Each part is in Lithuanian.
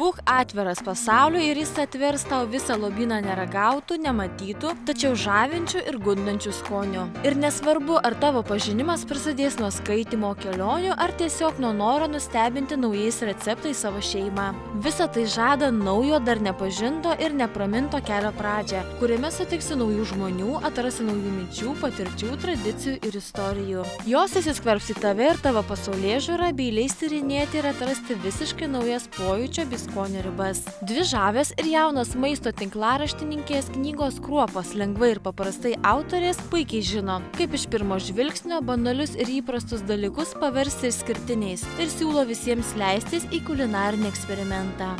Būk atviras pasauliui ir jis atvers tau visą lobyną neragautų, nematytų, tačiau žavinčių ir gundančių skonių. Ir nesvarbu, ar tavo pažinimas prasidės nuo skaitymo, kelionių, ar tiesiog nuo noro nustebinti naujais receptais savo šeimą. Visa tai žada naujo, dar nepažinto ir nepraminto kelio pradžią, kuriame sutiksi naujų žmonių, atrasi naujų minčių, patirčių, tradicijų ir istorijų. Jos įsiskverbs į tave ir tavo pasaulėžiūrą bei leis tyrinėti ir atrasti visiškai naujas pojūčio bei skonio ribas. Dvi žavės ir jaunos maisto tinklaraštininkės knygos Kruopos lengvai ir paprastai autorės puikiai žino, kaip iš pirmo žvilgsnio banalius ir įprastus dalykus paversti išskirtiniais ir siūlo visiems leistis į kulinarinį eksperimentą.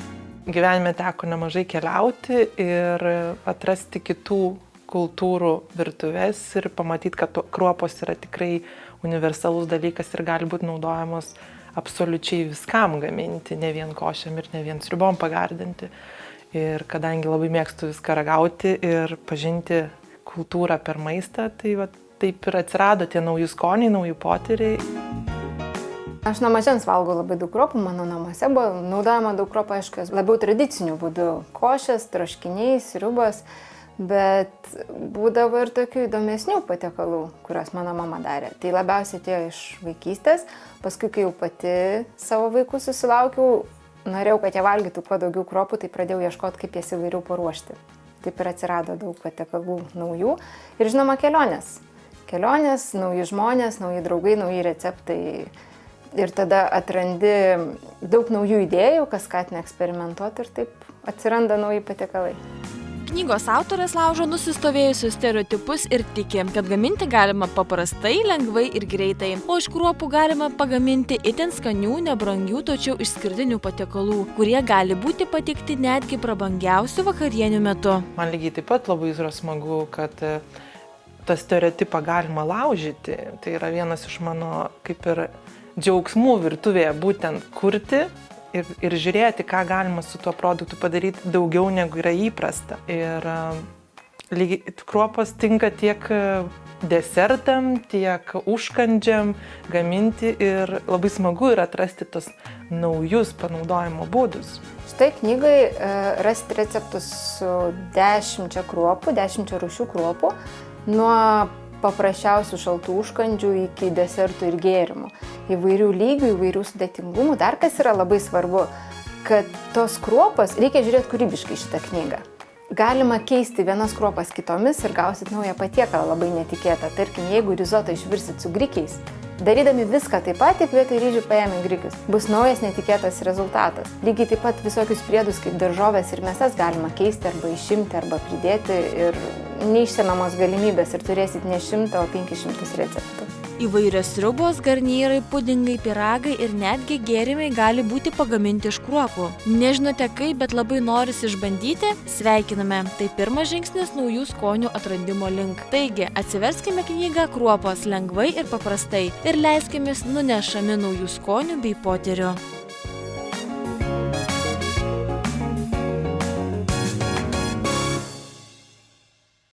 Gyvenime teko nemažai keliauti ir atrasti kitų kultūrų virtuvės ir pamatyti, kad kruopos yra tikrai universalus dalykas ir gali būti naudojamos absoliučiai viskam gaminti, ne vien košėm ir ne vien sriubom pagardinti. Ir kadangi labai mėgstu viską ragauti ir pažinti kultūrą per maistą, tai taip ir atsirado tie nauji skoniai, nauji potyriai. Aš nuo mažens valgau labai daug kruopų, mano namuose buvo naudojama daug kruopų, aišku, labiau tradiciniu būdu - košės, troškiniai, sriubos, bet būdavo ir tokių įdomesnių patiekalų, kuriuos mano mama darė. Tai labiausiai atėjo iš vaikystės, paskui, kai jau pati savo vaikų susilaukiau, norėjau, kad jie valgytų kuo daugiau kruopų, tai pradėjau ieškoti, kaip jas įvairiau paruošti. Taip ir atsirado daug patiekalų naujų ir, žinoma, kelionės. Kelionės, nauji žmonės, nauji draugai, nauji receptai. Ir tada atrandi daug naujų idėjų, kas skatina eksperimentuoti ir taip atsiranda nauji patiekalai. Knygos autorės laužo nusistovėjusius stereotipus ir tiki, kad gaminti galima paprastai, lengvai ir greitai, o iš kruopų galima pagaminti itin skanių, nebrangių, tačiau išskirtinių patiekalų, kurie gali būti patikti netgi prabangiausių vakarienių metu. Man lygiai taip pat labai yra smagu, kad tą stereotipą galima laužyti. Tai yra vienas iš mano kaip ir džiaugsmų virtuvėje, būtent kurti ir žiūrėti, ką galima su tuo produktu padaryti daugiau negu yra įprasta. Ir kruopos tinka tiek desertam, tiek užkandžiam gaminti ir labai smagu yra atrasti tos naujus panaudojimo būdus. Štai knygai rasti receptus su 10 kruopų, 10 rūšių kruopų, nuo paprasčiausių šaltų užkandžių iki desertų ir gėrimų. Įvairių lygių, įvairių sudėtingumų. Dar kas yra labai svarbu, kad tos kruopas, reikia žiūrėti kūrybiškai šitą knygą. Galima keisti vienas kruopas kitomis ir gausit naują patiekalą labai netikėtą. Tarkim, jeigu rizotą išvirsit su grikiais, darydami viską taip pat, tik vietoj ryžių paėmė grikius, bus naujas netikėtas rezultatas. Lygiai taip pat visokius priedus kaip daržovės ir mėsas galima keisti arba išimti arba pridėti ir neišsemiamos galimybės ir turėsit ne 100, o 500 receptų. Įvairios sriubos, garnyrai, pudingai, pyragai ir netgi gėrimai gali būti pagaminti iš kruopų. Nežinote kaip, bet labai norisi išbandyti? Sveikiname! Tai pirmas žingsnis naujų skonių atradimo link. Taigi, atsiverskime knygą Kruopos lengvai ir paprastai ir leiskimės nunešami naujų skonių bei potyrių.